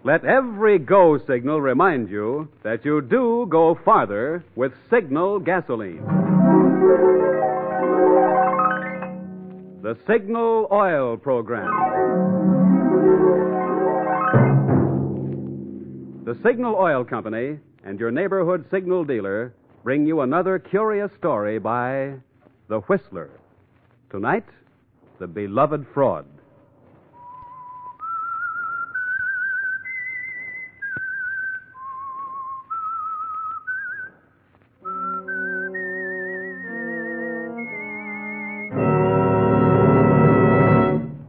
Let every go signal remind you that you do go farther with Signal gasoline. The Signal Oil Program. The Signal Oil Company and your neighborhood Signal dealer bring you another curious story by The Whistler. Tonight, The Beloved Fraud.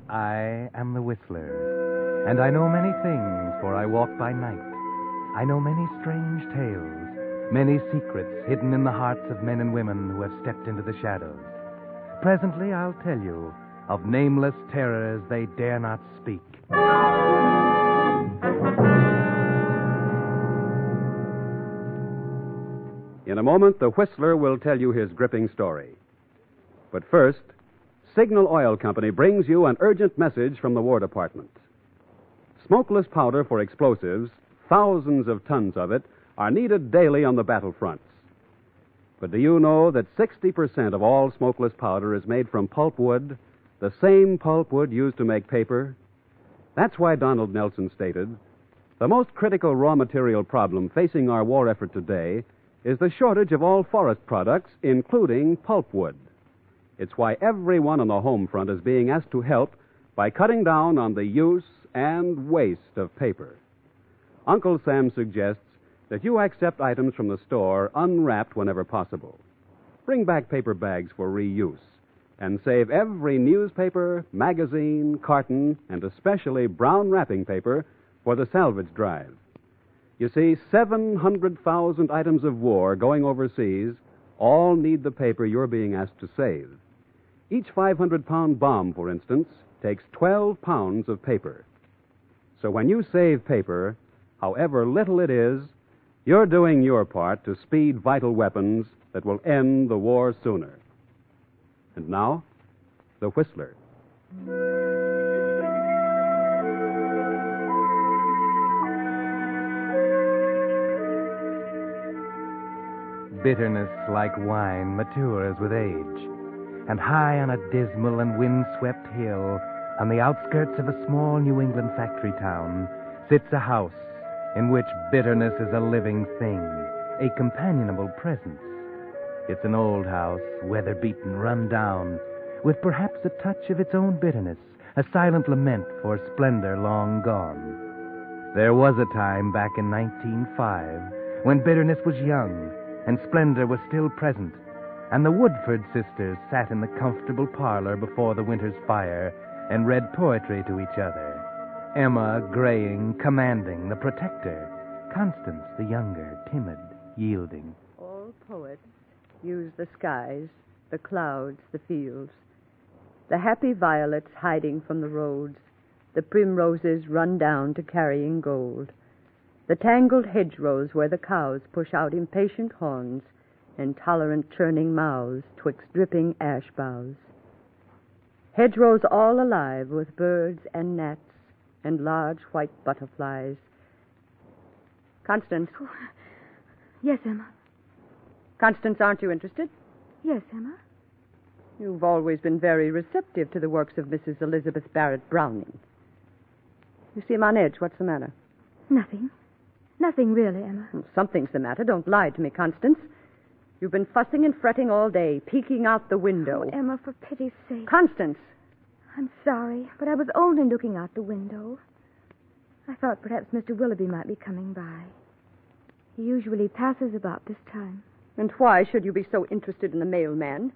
I am the Whistler, and I know many things, for I walk by night. I know many strange tales, many secrets hidden in the hearts of men and women who have stepped into the shadows. Presently, I'll tell you of nameless terrors they dare not speak. In a moment, the Whistler will tell you his gripping story. But first, Signal Oil Company brings you an urgent message from the War Department. Smokeless powder for explosives, thousands of tons of it, are needed daily on the battlefronts. But do you know that 60% of all smokeless powder is made from pulpwood, the same pulpwood used to make paper? That's why Donald Nelson stated, "The most critical raw material problem facing our war effort today is the shortage of all forest products, including pulpwood. It's why everyone on the home front is being asked to help by cutting down on the use and waste of paper. Uncle Sam suggests that you accept items from the store unwrapped whenever possible. Bring back paper bags for reuse and save every newspaper, magazine, carton, and especially brown wrapping paper for the salvage drive. You see, 700,000 items of war going overseas all need the paper you're being asked to save. Each 500-pound bomb, for instance, takes 12 pounds of paper. So when you save paper, however little it is, you're doing your part to speed vital weapons that will end the war sooner." And now, The Whistler. Bitterness, like wine, matures with age. And high on a dismal and wind-swept hill, on the outskirts of a small New England factory town, sits a house in which bitterness is a living thing, a companionable presence. It's an old house, weather-beaten, run down, with perhaps a touch of its own bitterness, a silent lament for splendor long gone. There was a time back in 1905 when bitterness was young and splendor was still present, and the Woodford sisters sat in the comfortable parlor before the winter's fire and read poetry to each other. Emma, graying, commanding, the protector. Constance, the younger, timid, yielding. All poets use the skies, the clouds, the fields, the happy violets hiding from the roads, the primroses run down to carrying gold, the tangled hedgerows where the cows push out impatient horns, intolerant churning mouths twixt dripping ash boughs. Hedgerows all alive with birds and gnats and large white butterflies. Constance. Oh. Yes, Emma. Constance, aren't you interested? Yes, Emma. You've always been very receptive to the works of Mrs. Elizabeth Barrett Browning. You seem on edge. What's the matter? Nothing. Nothing really, Emma. Well, something's the matter. Don't lie to me, Constance. You've been fussing and fretting all day, peeking out the window. Oh, Emma, for pity's sake. Constance! I'm sorry, but I was only looking out the window. I thought perhaps Mr. Willoughby might be coming by. He usually passes about this time. And why should you be so interested in the mailman?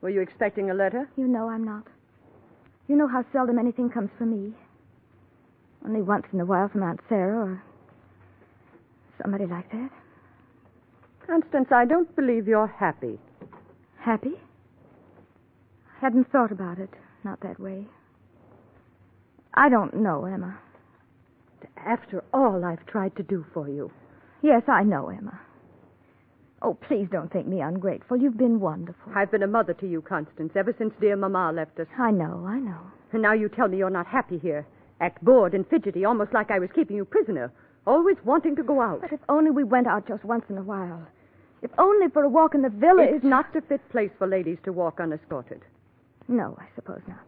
Were you expecting a letter? You know I'm not. You know how seldom anything comes for me. Only once in a while from Aunt Sarah or somebody like that. Constance, I don't believe you're happy. Happy? I hadn't thought about it. Not that way. I don't know, Emma. After all I've tried to do for you. Yes, I know, Emma. Oh, please don't think me ungrateful. You've been wonderful. I've been a mother to you, Constance, ever since dear Mama left us. I know. And now you tell me you're not happy here. Act bored and fidgety, almost like I was keeping you prisoner, always wanting to go out. But if only we went out just once in a while. If only for a walk in the village. It's not a fit place for ladies to walk unescorted. No, I suppose not.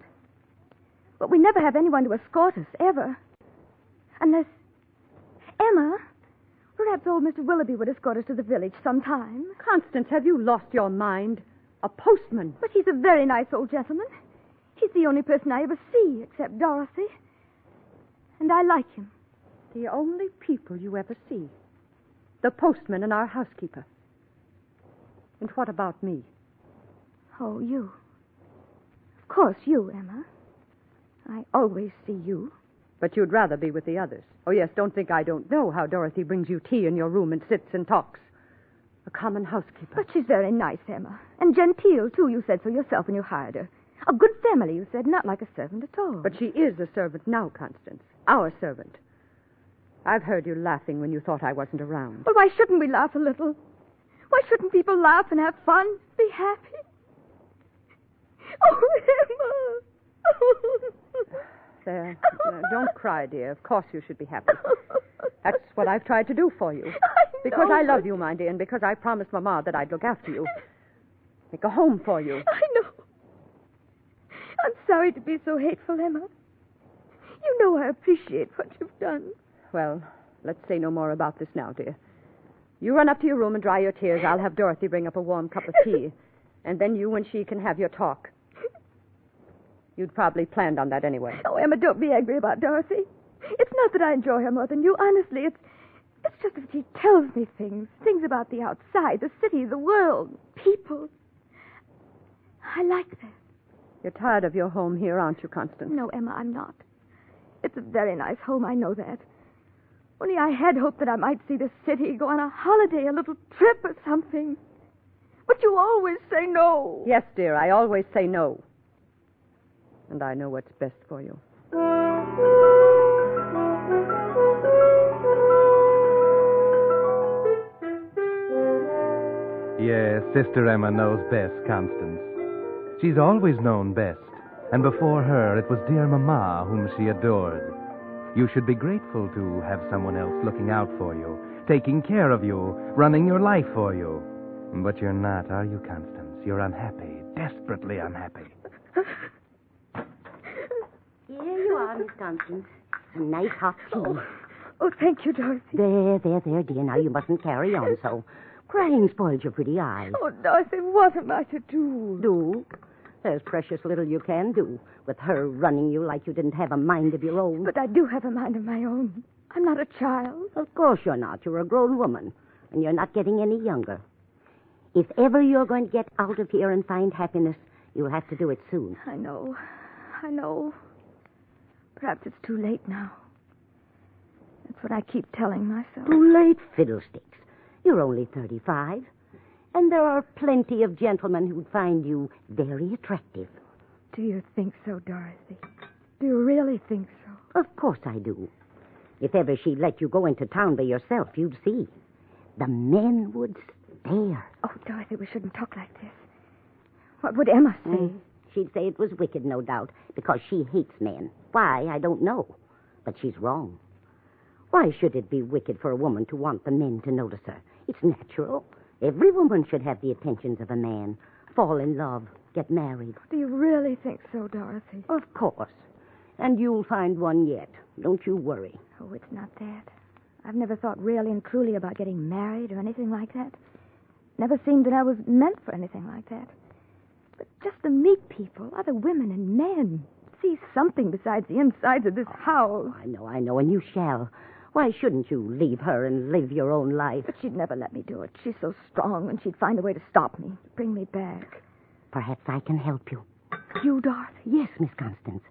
But we never have anyone to escort us, ever. Unless... Emma, perhaps old Mr. Willoughby would escort us to the village sometime. Constance, have you lost your mind? A postman. But he's a very nice old gentleman. He's the only person I ever see, except Dorothy. And I like him. The only people you ever see. The postman and our housekeeper. And what about me? Oh, you. Of course, you, Emma. I always see you. But you'd rather be with the others. Oh, yes, don't think I don't know how Dorothy brings you tea in your room and sits and talks. A common housekeeper. But she's very nice, Emma. And genteel, too, you said so yourself when you hired her. A good family, you said, not like a servant at all. But she is a servant now, Constance. Our servant. I've heard you laughing when you thought I wasn't around. Well, why shouldn't we laugh a little? Why shouldn't people laugh and have fun? Be happy? Oh, Emma. There. Don't cry, dear. Of course you should be happy. That's what I've tried to do for you. Because I love you, my dear, and because I promised Mama that I'd look after you. Make a home for you. I know. I'm sorry to be so hateful, Emma. You know I appreciate what you've done. Well, let's say no more about this now, dear. You run up to your room and dry your tears. I'll have Dorothy bring up a warm cup of tea. And then you and she can have your talk. You'd probably planned on that anyway. Oh, Emma, don't be angry about Dorothy. It's not that I enjoy her more than you. Honestly, it's just that she tells me things. Things about the outside, the city, the world, people. I like that. You're tired of your home here, aren't you, Constance? No, Emma, I'm not. It's a very nice home, I know that. Only I had hoped that I might see the city, go on a holiday, a little trip or something. But you always say no. Yes, dear, I always say no. And I know what's best for you. Yes, Sister Emma knows best, Constance. She's always known best. And before her, it was dear Mama whom she adored. You should be grateful to have someone else looking out for you, taking care of you, running your life for you. But you're not, are you, Constance? You're unhappy, desperately unhappy. Here you are, Miss Constance. A nice hot tea. Oh, thank you, Dorothy. There, dear. Now you mustn't carry on so. Crying spoils your pretty eyes. Oh, Dorothy, what am I to do? Do? There's precious little you can do with her running you like you didn't have a mind of your own. But I do have a mind of my own. I'm not a child. Of course you're not. You're a grown woman, and you're not getting any younger. If ever you're going to get out of here and find happiness, you'll have to do it soon. I know. Perhaps it's too late now. That's what I keep telling myself. Too late, fiddlesticks. You're only 35. And there are plenty of gentlemen who'd find you very attractive. Do you think so, Dorothy? Do you really think so? Of course I do. If ever she'd let you go into town by yourself, you'd see. The men would stare. Oh, Dorothy, we shouldn't talk like this. What would Emma say? She'd say it was wicked, no doubt, because she hates men. Why, I don't know. But she's wrong. Why should it be wicked for a woman to want the men to notice her? It's natural. Every woman should have the attentions of a man. Fall in love, get married. Do you really think so, Dorothy? Of course. And you'll find one yet. Don't you worry. Oh, it's not that. I've never thought really and truly about getting married or anything like that. Never seemed that I was meant for anything like that. But just to meet people, other women and men. See something besides the insides of this house. I know, and you shall. Why shouldn't you leave her and live your own life? But she'd never let me do it. She's so strong, and she'd find a way to stop me, to bring me back. Perhaps I can help you. You, Dorothy? Yes, Miss Constance.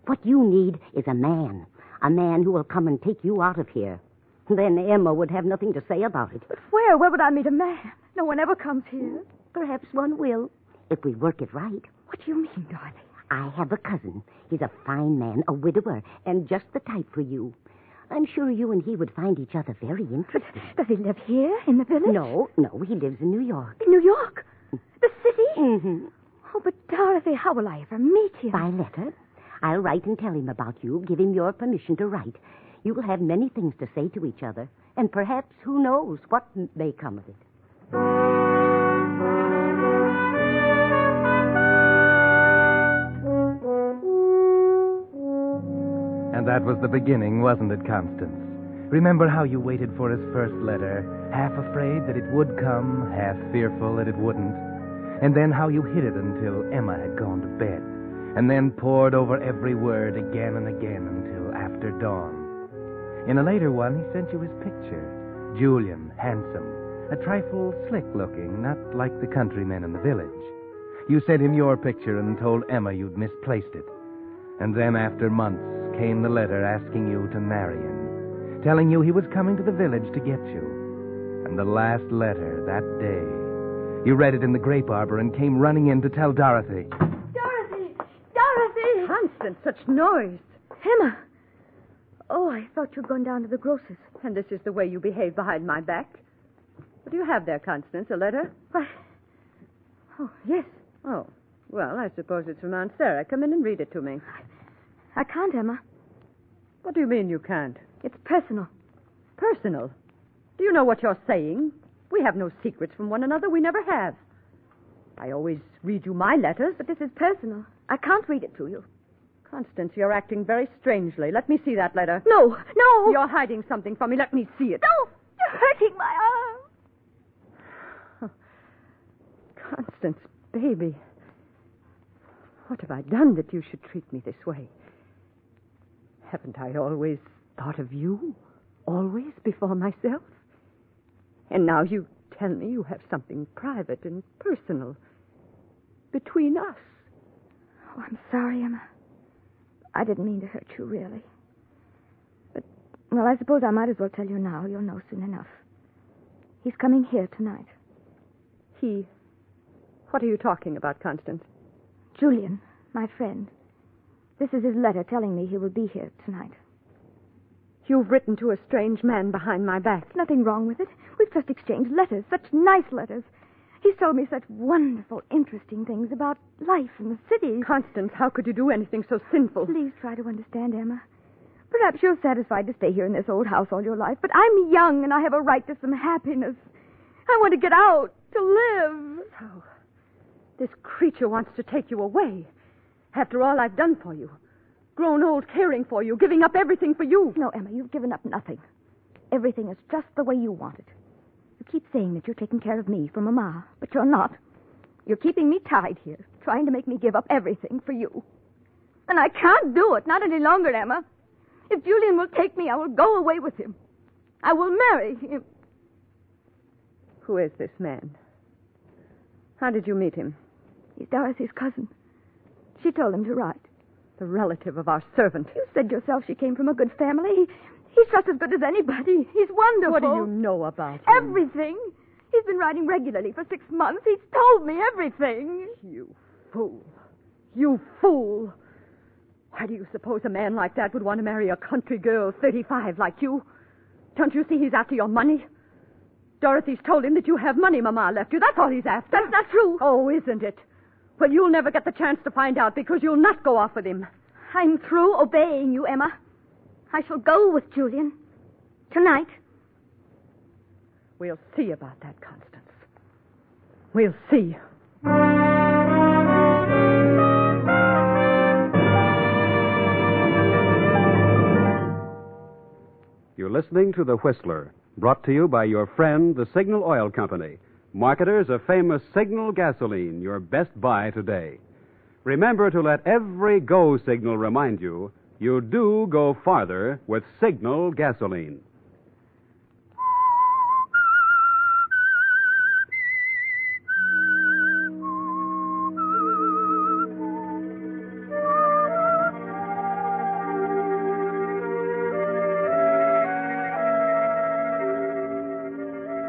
What you need is a man who will come and take you out of here. Then Emma would have nothing to say about it. But where? Where would I meet a man? No one ever comes here. Perhaps one will, if we work it right. What do you mean, Dorothy? I have a cousin. He's a fine man, a widower, and just the type for you. I'm sure you and he would find each other very interesting. Does he live here, in the village? No, he lives in New York. In New York? The city? Mm-hmm. Oh, but Dorothy, how will I ever meet him? By letter. I'll write and tell him about you, give him your permission to write. You will have many things to say to each other, and perhaps, who knows, what may come of it. And that was the beginning, wasn't it, Constance? Remember how you waited for his first letter, half afraid that it would come, half fearful that it wouldn't? And then how you hid it until Emma had gone to bed, and then pored over every word again and again until after dawn. In a later one, he sent you his picture. Julian, handsome, a trifle slick-looking, not like the countrymen in the village. You sent him your picture and told Emma you'd misplaced it. And then, after months, came the letter asking you to marry him, telling you he was coming to the village to get you. And the last letter, that day, you read it in the grape arbor and came running in to tell Dorothy. Dorothy! Dorothy! Constance, such noise. Emma! Oh, I thought you'd gone down to the grocer's. And this is the way you behave behind my back. What do you have there, Constance? A letter? Why? Oh, yes. Oh, well, I suppose it's from Aunt Sarah. Come in and read it to me. I can't, Emma. What do you mean you can't? It's personal. Personal? Do you know what you're saying? We have no secrets from one another. We never have. I always read you my letters. But this is personal. I can't read it to you. Constance, you're acting very strangely. Let me see that letter. No, no! You're hiding something from me. Let me see it. No! You're hurting my arm. Constance, baby. What have I done that you should treat me this way? Haven't I always thought of you? Always before myself? And now you tell me you have something private and personal between us. Oh, I'm sorry, Emma. I didn't mean to hurt you, really. But, well, I suppose I might as well tell you now. You'll know soon enough. He's coming here tonight. He? What are you talking about, Constance? Julian, my friend. This is his letter telling me he will be here tonight. You've written to a strange man behind my back. Nothing wrong with it. We've just exchanged letters, such nice letters. He's told me such wonderful, interesting things about life in the city. Constance, how could you do anything so sinful? Please try to understand, Emma. Perhaps you're satisfied to stay here in this old house all your life, but I'm young and I have a right to some happiness. I want to get out, to live. So, this creature wants to take you away. After all I've done for you. Grown old caring for you, giving up everything for you. No, Emma, you've given up nothing. Everything is just the way you want it. You keep saying that you're taking care of me for Mama, but you're not. You're keeping me tied here, trying to make me give up everything for you. And I can't do it, not any longer, Emma. If Julian will take me, I will go away with him. I will marry him. Who is this man? How did you meet him? He's Dorothy's cousin. She told him to write. The relative of our servant. You said yourself she came from a good family. He's just as good as anybody. He's wonderful. What do you know about him? Everything. He's been writing regularly for 6 months. He's told me everything. You fool. You fool. Why do you suppose a man like that would want to marry a country girl 35 like you? Don't you see he's after your money? Dorothy's told him that you have money Mama left you. That's all he's after. That's not true. Oh, isn't it? Well, you'll never get the chance to find out because you'll not go off with him. I'm through obeying you, Emma. I shall go with Julian. Tonight. We'll see about that, Constance. We'll see. You're listening to The Whistler, brought to you by your friend, the Signal Oil Company, marketers of famous Signal gasoline, your best buy today. Remember to let every go signal remind you do go farther with Signal gasoline.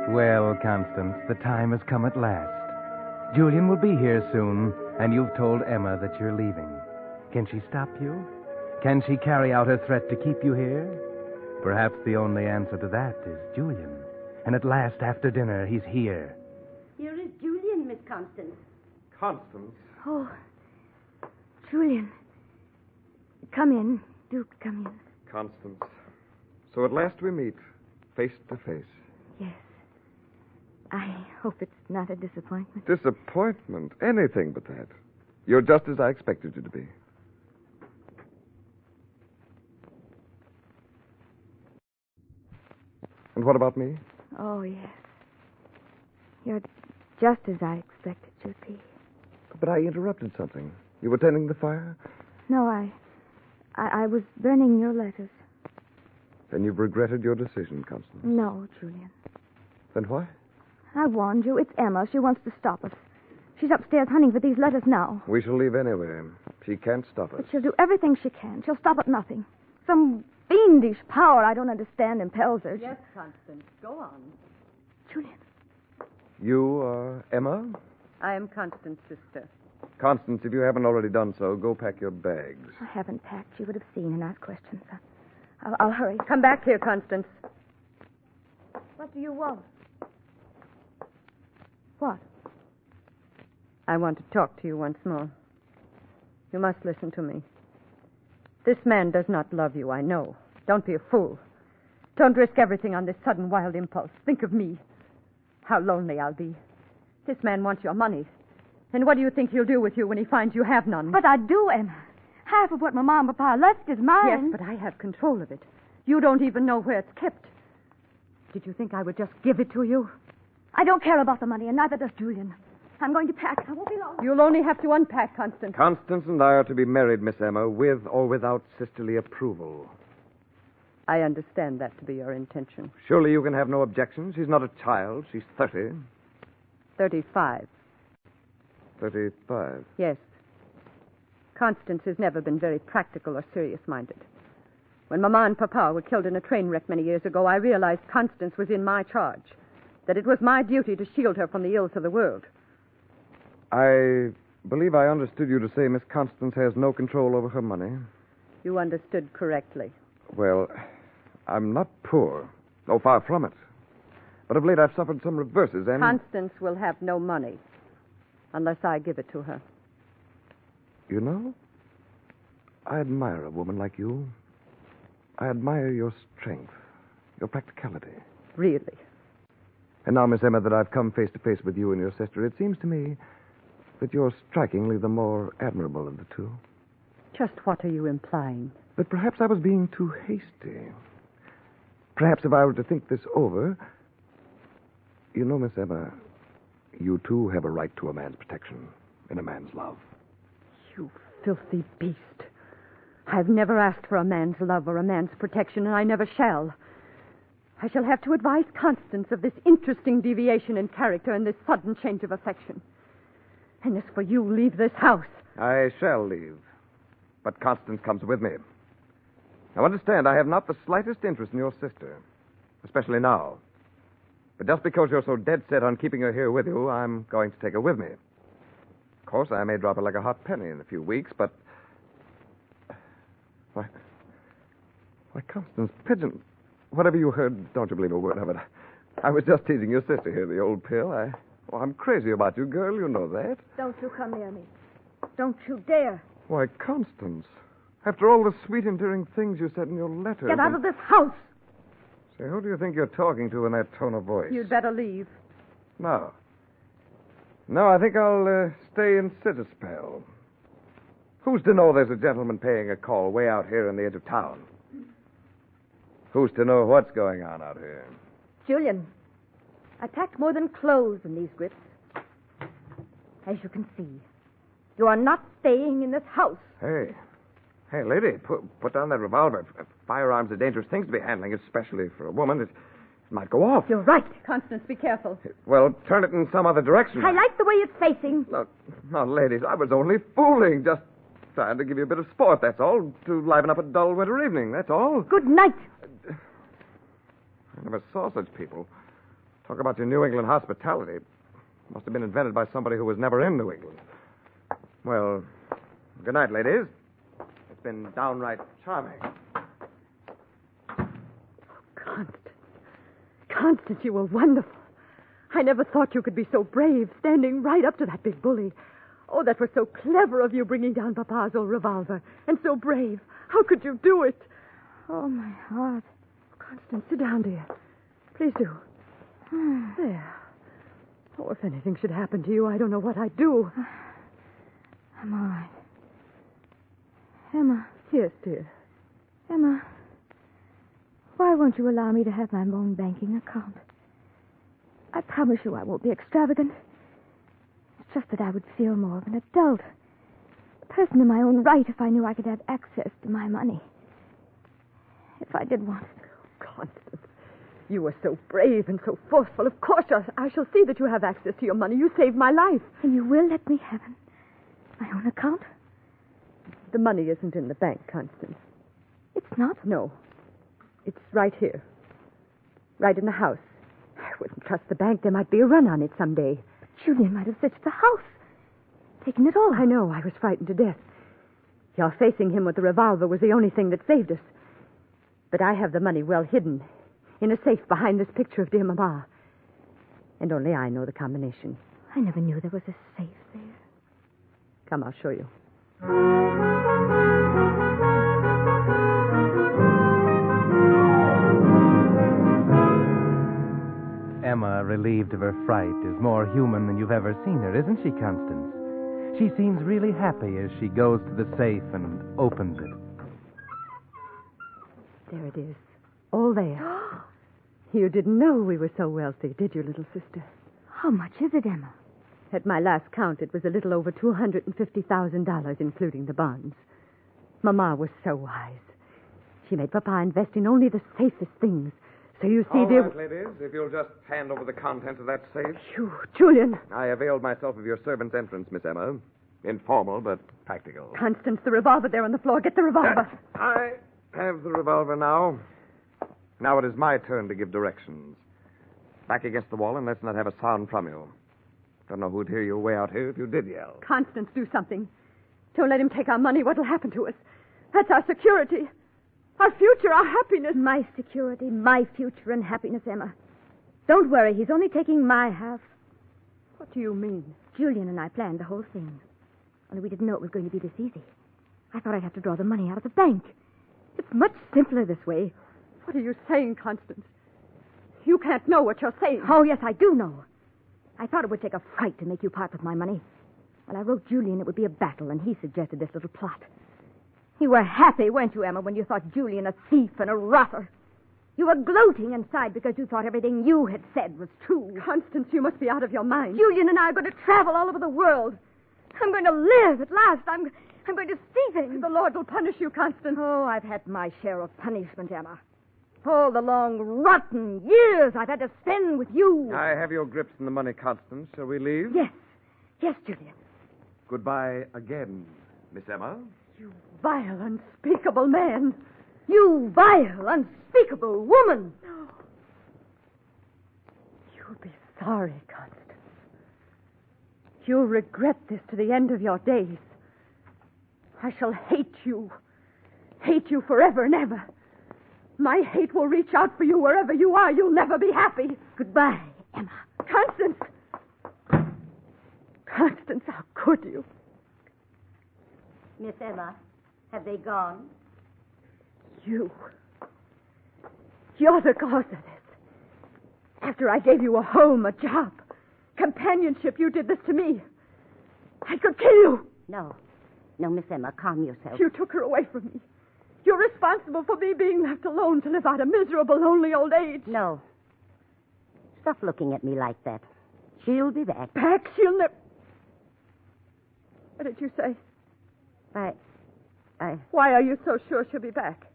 Well, Constance, the time has come at last. Julian will be here soon, and you've told Emma that you're leaving. Can she stop you? Can she carry out her threat to keep you here? Perhaps the only answer to that is Julian. And at last, after dinner, he's here. Here is Julian, Miss Constance. Constance? Oh, Julian. Come in. Do come in. Constance. So at last we meet, face to face. Yes. I hope it's not a disappointment. Disappointment? Anything but that. You're just as I expected you to be. And what about me? Oh, yes. You're just as I expected you'd be. But I interrupted something. You were tending the fire? No, I was burning your letters. Then you've regretted your decision, Constance. No, Julian. Then why? I warned you. It's Emma. She wants to stop us. She's upstairs hunting for these letters now. We shall leave anyway. She can't stop us. But she'll do everything she can. She'll stop at nothing. Some fiendish power I don't understand impels her. Yes, Constance. Go on. Julian. You are Emma? I am Constance's sister. Constance, if you haven't already done so, go pack your bags. I haven't packed. She would have seen and asked questions. I'll hurry. Come back here, Constance. What do you want? What? I want to talk to you once more. You must listen to me. This man does not love you, I know. Don't be a fool. Don't risk everything on this sudden wild impulse. Think of me. How lonely I'll be. This man wants your money. And what do you think he'll do with you when he finds you have none? But I do, Emma. Half of what my mom and papa left is mine. Yes, but I have control of it. You don't even know where it's kept. Did you think I would just give it to you? I don't care about the money, and neither does Julian. I'm going to pack. I won't be long. You'll only have to unpack, Constance. Constance and I are to be married, Miss Emma, with or without sisterly approval. I understand that to be your intention. Surely you can have no objection. She's not a child. She's 30. 35. 35. Yes. Constance has never been very practical or serious-minded. When Mama and Papa were killed in a train wreck many years ago, I realized Constance was in my charge, that it was my duty to shield her from the ills of the world. I believe I understood you to say Miss Constance has no control over her money. You understood correctly. Well, I'm not poor. Oh, far from it. But of late I've suffered some reverses, and... Constance will have no money unless I give it to her. You know, I admire a woman like you. I admire your strength, your practicality. Really? And now, Miss Emma, that I've come face to face with you and your sister, it seems to me that you're strikingly the more admirable of the two. Just what are you implying? But perhaps I was being too hasty. Perhaps if I were to think this over... You know, Miss Emma, you too have a right to a man's protection and a man's love. You filthy beast. I've never asked for a man's love or a man's protection, and I never shall. I shall have to advise Constance of this interesting deviation in character and this sudden change of affection. And as for you, leave this house. I shall leave. But Constance comes with me. Now, understand, I have not the slightest interest in your sister, especially now. But just because you're so dead set on keeping her here with you, I'm going to take her with me. Of course, I may drop her like a hot penny in a few weeks, but... Why, Constance, Pigeon, whatever you heard, don't you believe a word of it. I was just teasing your sister here, the old pill. I'm crazy about you, girl. You know that. Don't you come near me. Don't you dare. Why, Constance, after all the sweet, endearing things you said in your letter... Get out of this house. Say, who do you think you're talking to in that tone of voice? You'd better leave. No. No, I think I'll stay and sit a spell. Who's to know there's a gentleman paying a call way out here in the edge of town? Who's to know what's going on out here? Julian, I packed more than clothes in these grips. As you can see, you are not staying in this house. Hey, lady, put down that revolver. Firearms are dangerous things to be handling, especially for a woman. It might go off. You're right. Constance, be careful. Well, turn it in some other direction. I like the way it's facing. Look, now, ladies, I was only fooling. Just trying to give you a bit of sport, that's all. To liven up a dull winter evening, that's all. Good night. I never saw such people. Talk about your New England hospitality. Must have been invented by somebody who was never in New England. Well, good night, ladies. It's been downright charming. Constance, you were wonderful. I never thought you could be so brave, standing right up to that big bully. Oh, that was so clever of you, bringing down Papa's old revolver. And so brave. How could you do it? Oh, my heart. Constance, sit down, dear. Please do. There. Oh, if anything should happen to you, I don't know what I'd do. I'm all right. Emma. Yes, dear. Emma, why won't you allow me to have my own banking account? I promise you I won't be extravagant. It's just that I would feel more of an adult. A person in my own right if I knew I could have access to my money. If I did want it. Constance, you were so brave and so forceful. Of course, I shall see that you have access to your money. You saved my life. And you will let me have it? My own account? The money isn't in the bank, Constance. It's not? No. It's right here. Right in the house. I wouldn't trust the bank. There might be a run on it someday. But Julian might have searched the house. Taken it all. I know. I was frightened to death. Your facing him with the revolver was the only thing that saved us. But I have the money well hidden in a safe behind this picture of dear Mama. And only I know the combination. I never knew there was a safe there. Come, I'll show you. Emma, relieved of her fright, is more human than you've ever seen her, isn't she, Constance? She seems really happy as she goes to the safe and opens it. There it is. All there. You didn't know we were so wealthy, did you, little sister? How much is it, Emma? At my last count, it was a little over $250,000, including the bonds. Mama was so wise. She made Papa invest in only the safest things. So you see, All dear... right, ladies, if you'll just hand over the contents of that safe. Phew, Julian. I availed myself of your servant's entrance, Miss Emma. Informal, but practical. Constance, the revolver there on the floor. Get the revolver. I have the revolver now. Now it is my turn to give directions. Back against the wall, and let's not have a sound from you. Don't know who'd hear you way out here if you did yell. Constance, do something. Don't let him take our money. What'll happen to us? That's our security. Our future, our happiness. My security, my future and happiness, Emma. Don't worry, he's only taking my half. What do you mean? Julian and I planned the whole thing. Only we didn't know it was going to be this easy. I thought I'd have to draw the money out of the bank. It's much simpler this way. What are you saying, Constance? You can't know what you're saying. Oh, yes, I do know. I thought it would take a fright to make you part with my money. When I wrote Julian it would be a battle, and he suggested this little plot. You were happy, weren't you, Emma, when you thought Julian a thief and a rotter? You were gloating inside because you thought everything you had said was true. Constance, you must be out of your mind. Julian and I are going to travel all over the world. I'm going to live at last. I'm going to see things. The Lord will punish you, Constance. Oh, I've had my share of punishment, Emma. All the long, rotten years I've had to spend with you. I have your grips in the money, Constance. Shall we leave? Yes. Yes, Julian. Goodbye again, Miss Emma. You vile, unspeakable man. You vile, unspeakable woman. You'll be sorry, Constance. You'll regret this to the end of your days. I shall hate you. Hate you forever and ever. My hate will reach out for you wherever you are. You'll never be happy. Goodbye, Emma. Constance! Constance, how could you? Miss Emma, have they gone? You're the cause of this. After I gave you a home, a job, companionship, you did this to me. I could kill you. No, Miss Emma, calm yourself. You took her away from me. You're responsible for me being left alone to live out a miserable, lonely old age. No. Stop looking at me like that. She'll be back. Back? She'll never... What did you say? Why are you so sure she'll be back?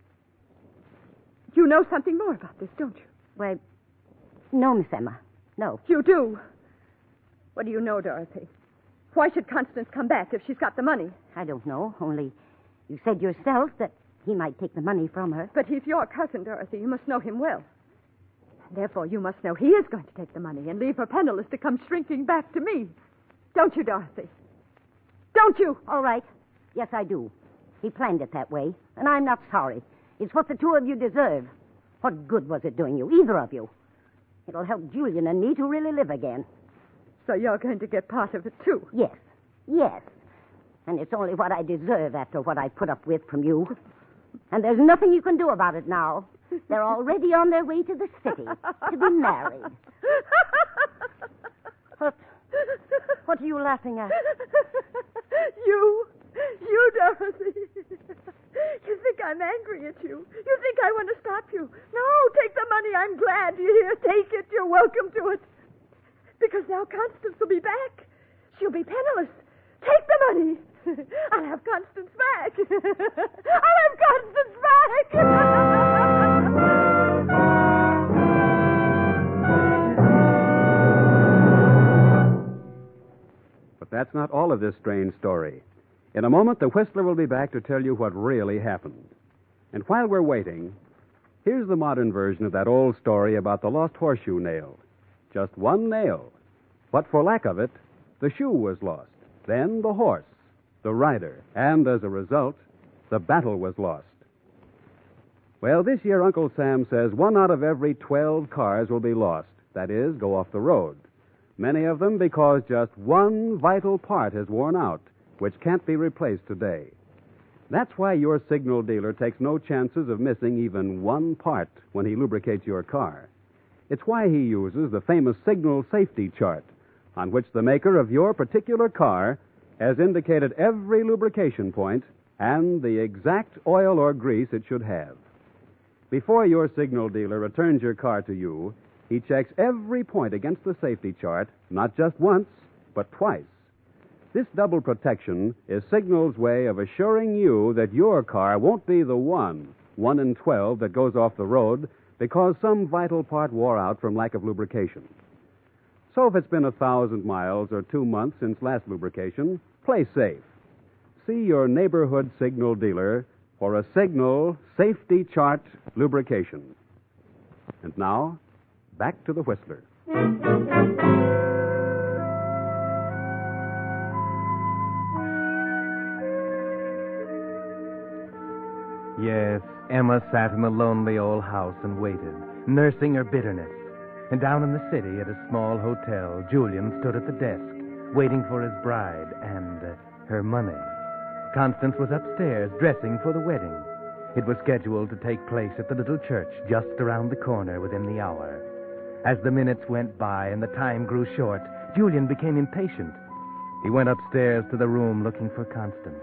You know something more about this, don't you? Why, no, Miss Emma. No. You do. What do you know, Dorothy? Why should Constance come back if she's got the money? I don't know. Only you said yourself that he might take the money from her. But he's your cousin, Dorothy. You must know him well. Therefore, you must know he is going to take the money and leave her penniless to come shrinking back to me. Don't you, Dorothy? Don't you? All right. Yes, I do. He planned it that way, and I'm not sorry. It's what the two of you deserve. What good was it doing you, either of you? It'll help Julian and me to really live again. So you're going to get part of it, too? Yes. And it's only what I deserve after what I put up with from you. And there's nothing you can do about it now. They're already on their way to the city to be married. What are you laughing at? You, Dorothy. You think I'm angry at you. You think I want to stop you. No, take the money. I'm glad you're here. Take it. You're welcome to it. Because now Constance will be back. She'll be penniless. Take the money. I'll have Constance back. I'll have Constance back. But that's not all of this strange story. In a moment, the Whistler will be back to tell you what really happened. And while we're waiting, here's the modern version of that old story about the lost horseshoe nail. Just one nail. But for lack of it, the shoe was lost. Then the horse, the rider, and as a result, the battle was lost. Well, this year, Uncle Sam says 1 out of every 12 cars will be lost. That is, go off the road. Many of them because just one vital part has worn out, which can't be replaced today. That's why your signal dealer takes no chances of missing even one part when he lubricates your car. It's why he uses the famous signal safety chart, on which the maker of your particular car has indicated every lubrication point and the exact oil or grease it should have. Before your signal dealer returns your car to you, he checks every point against the safety chart, not just once, but twice. This double protection is Signal's way of assuring you that your car won't be the one in 12 that goes off the road because some vital part wore out from lack of lubrication. So if it's been 1,000 miles or 2 months since last lubrication, play safe. See your neighborhood Signal dealer for a Signal safety chart lubrication. And now, back to the Whistler. Yes, Emma sat in the lonely old house and waited, nursing her bitterness. And down in the city at a small hotel, Julian stood at the desk, waiting for his bride and her money. Constance was upstairs, dressing for the wedding. It was scheduled to take place at the little church just around the corner within the hour. As the minutes went by and the time grew short, Julian became impatient. He went upstairs to the room looking for Constance.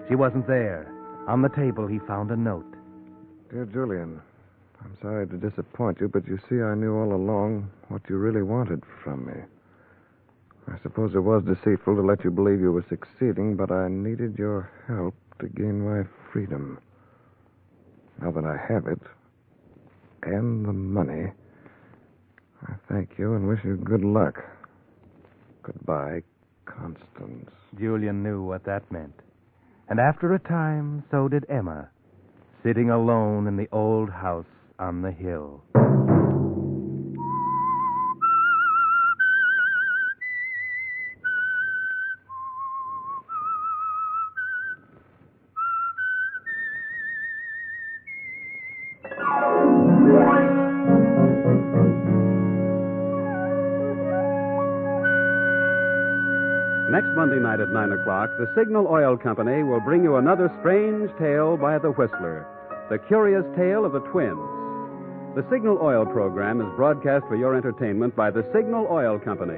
She wasn't there. On the table, he found a note. Dear Julian, I'm sorry to disappoint you, but you see, I knew all along what you really wanted from me. I suppose it was deceitful to let you believe you were succeeding, but I needed your help to gain my freedom. Now that I have it, and the money, I thank you and wish you good luck. Goodbye, Constance. Julian knew what that meant. And after a time, so did Emma, sitting alone in the old house on the hill. Next Monday night at 9 o'clock, the Signal Oil Company will bring you another strange tale by the Whistler, the curious tale of the twins. The Signal Oil program is broadcast for your entertainment by the Signal Oil Company,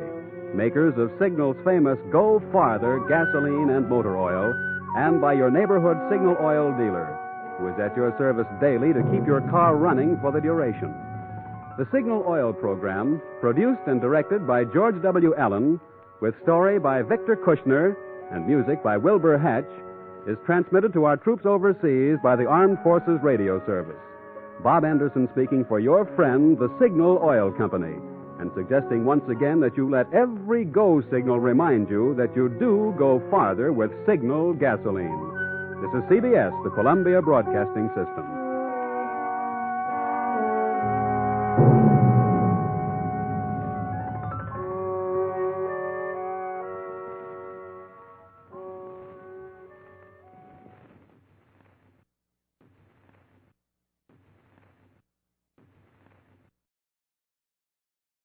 makers of Signal's famous Go Farther gasoline and motor oil, and by your neighborhood Signal Oil dealer, who is at your service daily to keep your car running for the duration. The Signal Oil program, produced and directed by George W. Allen, with story by Victor Kushner and music by Wilbur Hatch, is transmitted to our troops overseas by the Armed Forces Radio Service. Bob Anderson speaking for your friend, the Signal Oil Company, and suggesting once again that you let every go signal remind you that you do go farther with Signal gasoline. This is CBS, the Columbia Broadcasting System.